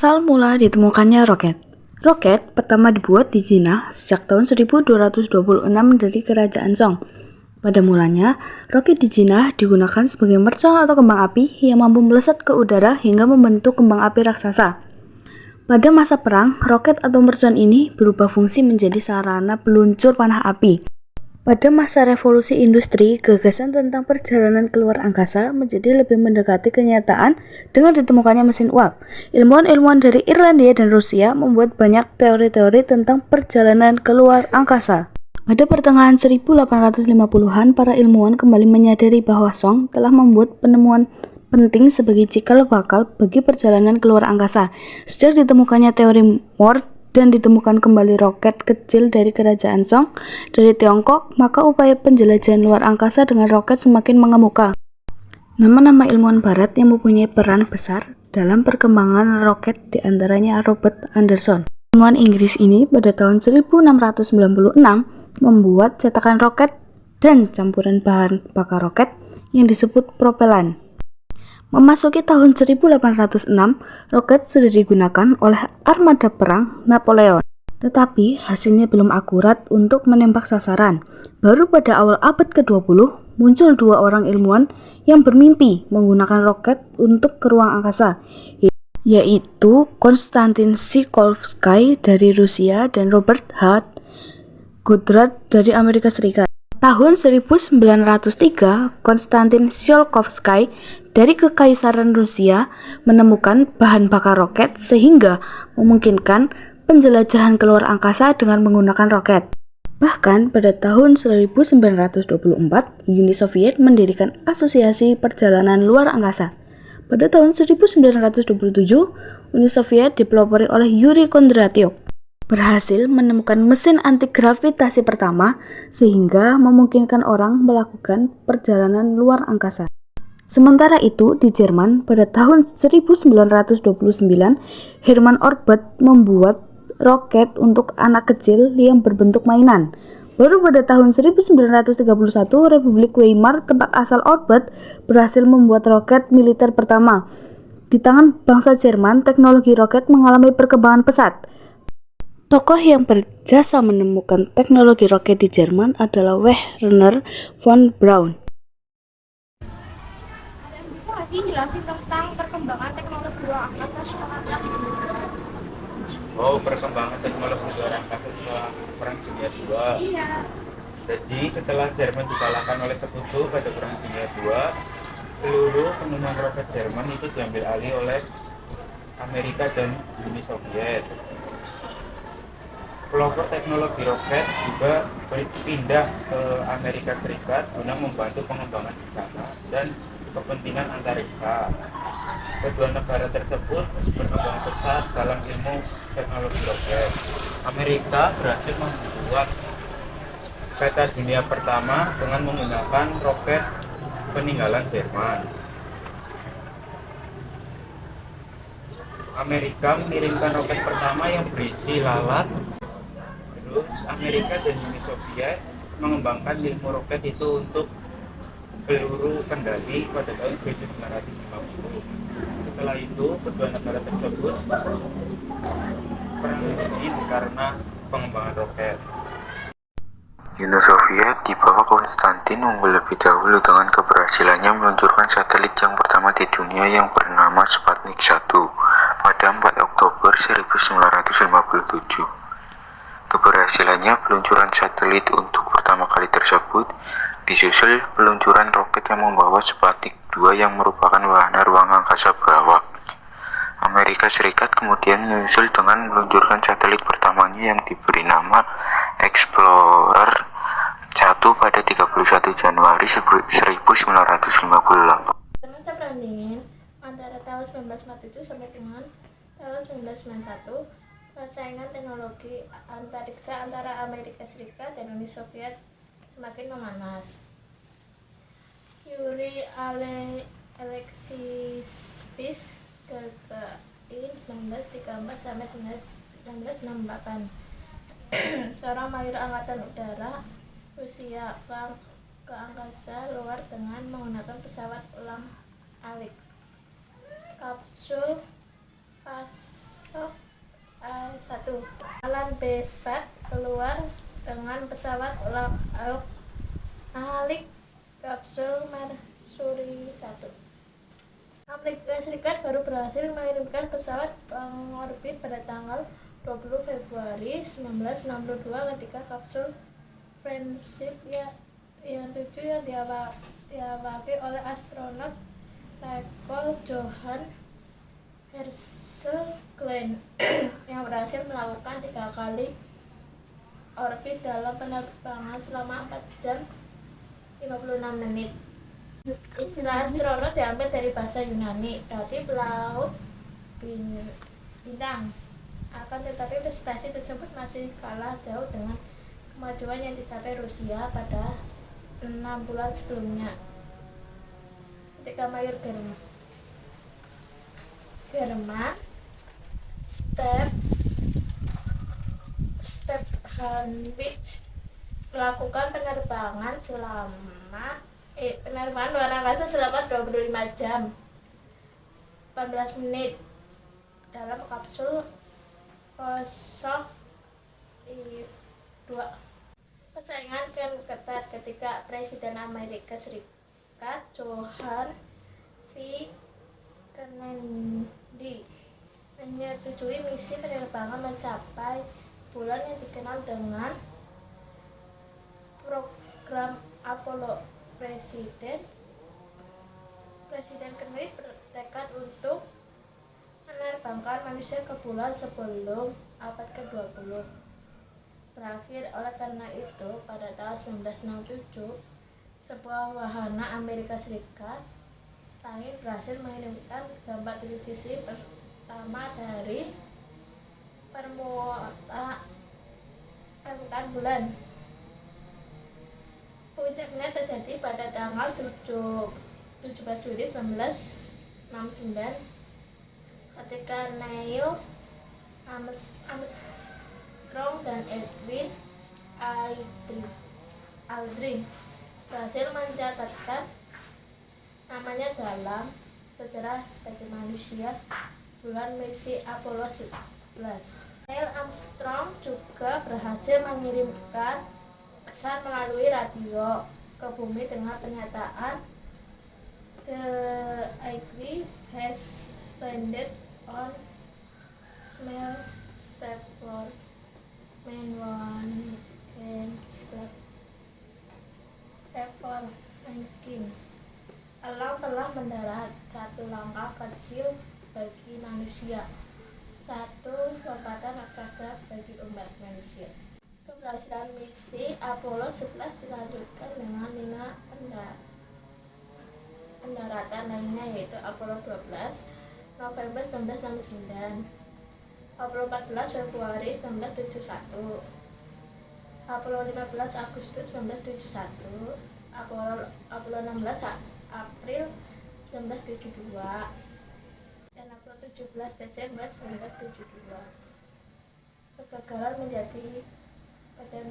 Asal mula ditemukannya roket. Roket pertama dibuat di Cina sejak tahun 1226 dari Kerajaan Song. Pada mulanya, roket di Cina digunakan sebagai mercon atau kembang api yang mampu melesat ke udara hingga membentuk kembang api raksasa. Pada masa perang, roket atau mercon ini berubah fungsi menjadi sarana peluncur panah api. Pada masa revolusi industri, gagasan tentang perjalanan keluar angkasa menjadi lebih mendekati kenyataan dengan ditemukannya mesin uap. Ilmuwan-ilmuwan dari Irlandia dan Rusia membuat banyak teori-teori tentang perjalanan keluar angkasa. Pada pertengahan 1850-an, para ilmuwan kembali menyadari bahwa Song telah membuat penemuan penting sebagai cikal bakal bagi perjalanan keluar angkasa. Sejak ditemukannya teori Moore dan ditemukan kembali roket kecil dari Kerajaan Song dari Tiongkok, maka upaya penjelajahan luar angkasa dengan roket semakin mengemuka. Nama-nama ilmuwan barat yang mempunyai peran besar dalam perkembangan roket diantaranya Robert Anderson. Ilmuwan Inggris ini pada tahun 1696 membuat cetakan roket dan campuran bahan bakar roket yang disebut propelan. Memasuki tahun 1806, roket sudah digunakan oleh armada perang Napoleon. Tetapi hasilnya belum akurat untuk menembak sasaran. Baru pada awal abad ke-20, muncul dua orang ilmuwan yang bermimpi menggunakan roket untuk ke ruang angkasa, yaitu Konstantin Tsiolkovsky dari Rusia dan Robert H. Goddard dari Amerika Serikat. Tahun 1903, Konstantin Tsiolkovsky dari Kekaisaran Rusia menemukan bahan bakar roket sehingga memungkinkan penjelajahan keluar angkasa dengan menggunakan roket. Bahkan pada tahun 1924, Uni Soviet mendirikan Asosiasi Perjalanan Luar Angkasa. Pada tahun 1927, Uni Soviet dipelopori oleh Yuri Kondratyev berhasil menemukan mesin anti-gravitasi pertama sehingga memungkinkan orang melakukan perjalanan luar angkasa. Sementara itu, di Jerman pada tahun 1929, Hermann Orbit membuat roket untuk anak kecil yang berbentuk mainan. Baru pada tahun 1931, Republik Weimar, tempat asal Orbit, berhasil membuat roket militer pertama. Di tangan bangsa Jerman, teknologi roket mengalami perkembangan pesat. Tokoh yang berjasa menemukan teknologi roket di Jerman adalah Werner von Braun. Bisa nggak sih jelasin tentang perkembangan teknologi luar angkasa setelah perkembangan teknologi luar angkasa setelah Perang Dunia II. Iya. Jadi setelah Jerman dikalahkan oleh Sekutu pada Perang Dunia II, seluruh penemuan roket Jerman itu diambil alih oleh Amerika dan Uni Soviet. Pelopor teknologi roket juga berpindah ke Amerika Serikat guna membantu pengembangan di sana dan kepentingan antariksa. Kedua negara tersebut berkembang pesat dalam ilmu teknologi roket. Amerika berhasil membuat peta dunia pertama dengan menggunakan roket peninggalan Jerman. Amerika mengirimkan roket pertama yang berisi lalat. Terus Amerika dan Uni Soviet mengembangkan ilmu roket itu untuk peluru kendali pada tahun 1950. Setelah itu, kedua negara tersebut perang dingin karena pengembangan roket. Uni Soviet di bawah Konstantin unggul lebih dahulu dengan keberhasilannya meluncurkan satelit yang pertama di dunia yang bernama Sputnik 1 pada 4 Oktober 1957. Keberhasilannya peluncuran satelit untuk pertama kali tersebut disusul peluncuran roket yang membawa Sputnik 2 yang merupakan wahana ruang angkasa berawak. Amerika Serikat kemudian menyusul dengan meluncurkan satelit pertamanya yang diberi nama Explorer 1 pada 31 Januari 1958. Masa perang dingin antara tahun 1947 sampai dengan tahun 1991, persaingan teknologi antariksa antara Amerika Serikat dan Uni Soviet semakin memanas. Yuri Alexeyevich Gagarin 1934 sampai 1968, seorang mahir angkatan udara Rusia ke angkasa luar dengan menggunakan pesawat ulang-alik kapsul fast Sok A1. Alan B. Spade keluar dengan pesawat Alik kapsul Mercury 1. Amerika Serikat baru berhasil mengirimkan pesawat pengorbit pada tanggal 20 Februari 1962 ketika kapsul Friendship yang 7 yang diawaki oleh astronot Michael Johann Herschel Glenn yang berhasil melakukan 3 kali orbit dalam penerbangan selama 4 jam 56 menit. Istilah astronot diambil dari bahasa Yunani, berarti pelaut bintang. Akan tetapi prestasi tersebut masih kalah jauh dengan kemajuan yang dicapai Rusia pada 6 bulan sebelumnya. Ketika Mayor German Stepanowitsch melakukan penerbangan luar angkasa selama 25 jam 14 menit dalam kapsul Vostok 2. Persaingan kan ketat ketika Presiden Amerika Serikat John F. Kennedy menyetujui misi penerbangan mencapai bulan yang dikenal dengan program Apollo. Presiden Kennedy bertekad untuk menerbangkan manusia ke bulan sebelum abad ke-20 berakhir. Oleh karena itu, pada tahun 1967, sebuah wahana Amerika Serikat lain berhasil mengirimkan gambar televisi pertama dari permukaan bulan. Puncaknya terjadi pada tanggal 17 Juli 1969 ketika Neil Armstrong dan Edwin Aldrin berhasil mencatatkan namanya dalam sejarah sebagai manusia bulan misi Apollo 11. Neil Armstrong juga berhasil mengirimkan pesan melalui radio ke bumi dengan pernyataan "The Eagle has landed on small step for man, one can step for mankind." Elang telah mendarat, satu langkah kecil bagi manusia, satu lompatan raksasa bagi umat manusia. Keberhasilan misi Apollo 11 dilanjutkan dengan 5 pendaratan lainnya, yaitu Apollo 12 November 1969, Apollo 14 Februari 1971, Apollo 15 Agustus 1971, Apollo 16 April 1972, dan Apollo 17 Desember 1972. Kegagalan terjadi pada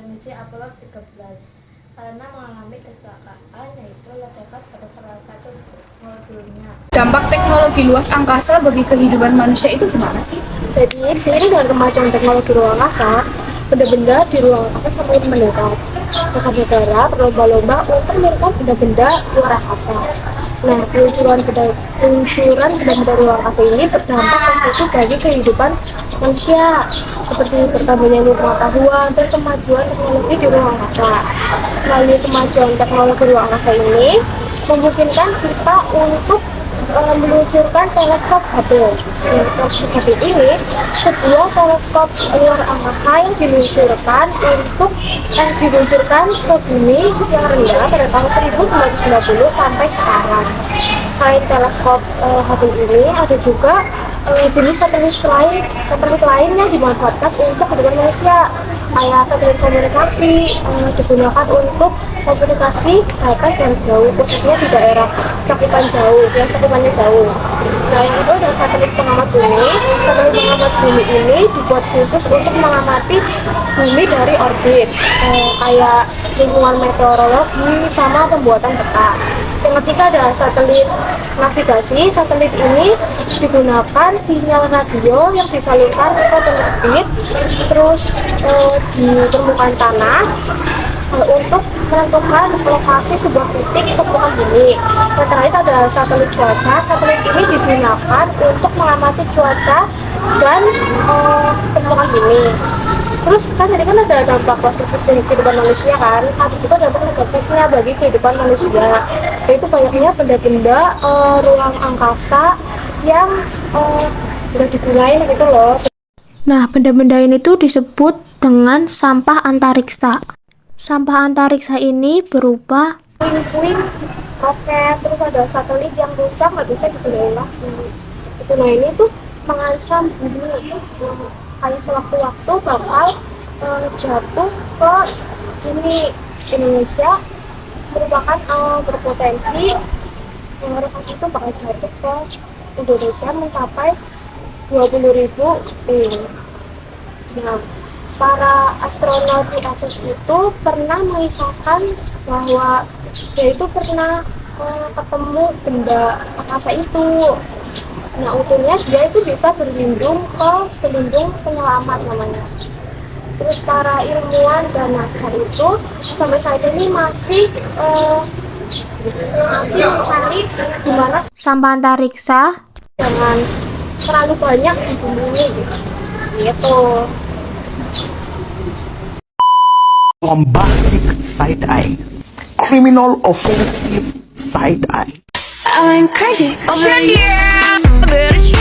misi Apollo 13 karena mengalami kecelakaan, yaitu ledakan pada salah satu modulnya. Dampak teknologi luas angkasa bagi kehidupan manusia itu gimana sih? Jadi seiring dengan kemajuan teknologi ruang angkasa, benda-benda di ruang angkasa semakin meningkat. Maka negara berlomba-lomba untuk mengirimkan benda-benda luar angkasa. Nah, peluncuran benda-benda ruang angkasa ini berdampak positif bagi kehidupan manusia, seperti bertambahnya ilmu pengetahuan dan kemajuan teknologi di ruang angkasa. Melalui kemajuan teknologi ruang angkasa ini memungkinkan kita untuk meluncurkan teleskop Hubble. Teleskop Hubble ini sebuah teleskop luar angkasa yang diluncurkan ke bumi yang rendah pada tahun 1990 sampai sekarang. Selain teleskop Hubble ini, ada juga jenis satelit lain yang dimanfaatkan untuk kehidupan manusia, kayak satelit komunikasi digunakan untuk komunikasi data yang jauh, khususnya di daerah cakupannya jauh. Nah, yang itu adalah satelit pengamat bumi. Satelit pengamat bumi ini dibuat khusus untuk mengamati bumi dari orbit, kayak lingkungan meteorologi sama pembuatan peta. Yang ketiga ada satelit navigasi. Satelit ini digunakan sinyal radio yang disalurkan ke satelit terus di permukaan tanah untuk menentukan lokasi sebuah titik permukaan bumi. Yang terakhir ada satelit cuaca. Satelit ini digunakan untuk mengamati cuaca dan permukaan bumi. Terus kan tadi kan ada dampak positif dari kehidupan manusia kan, ada juga dampak negatifnya bagi kehidupan manusia, yaitu banyaknya benda-benda ruang angkasa yang udah digunain gitu loh. Nah, benda-benda ini tuh disebut dengan sampah antariksa. Sampah antariksa ini berupa Puing-puing roket, terus ada satelit yang rusak nggak bisa digunain lagi. Itu nah ini tuh mengancam bumi. Kayak sewaktu-waktu bakal jatuh ke ini. Indonesia merupakan berpotensi roket itu bakal jatuh ke Indonesia mencapai 20.000 tahun. Nah, para astronot di ISS itu pernah mengisahkan bahwa dia itu pernah ketemu benda angkasa itu. Nah, untungnya dia itu bisa berlindung ke pelindung penyelamat namanya. Terus para ilmuwan dan NASA itu sampai saat ini masih mencari gimana sampah antariksa jangan terlalu banyak di bumi gitu. Bombastic side-eye, criminal offensive side-eye. I went crazy over you.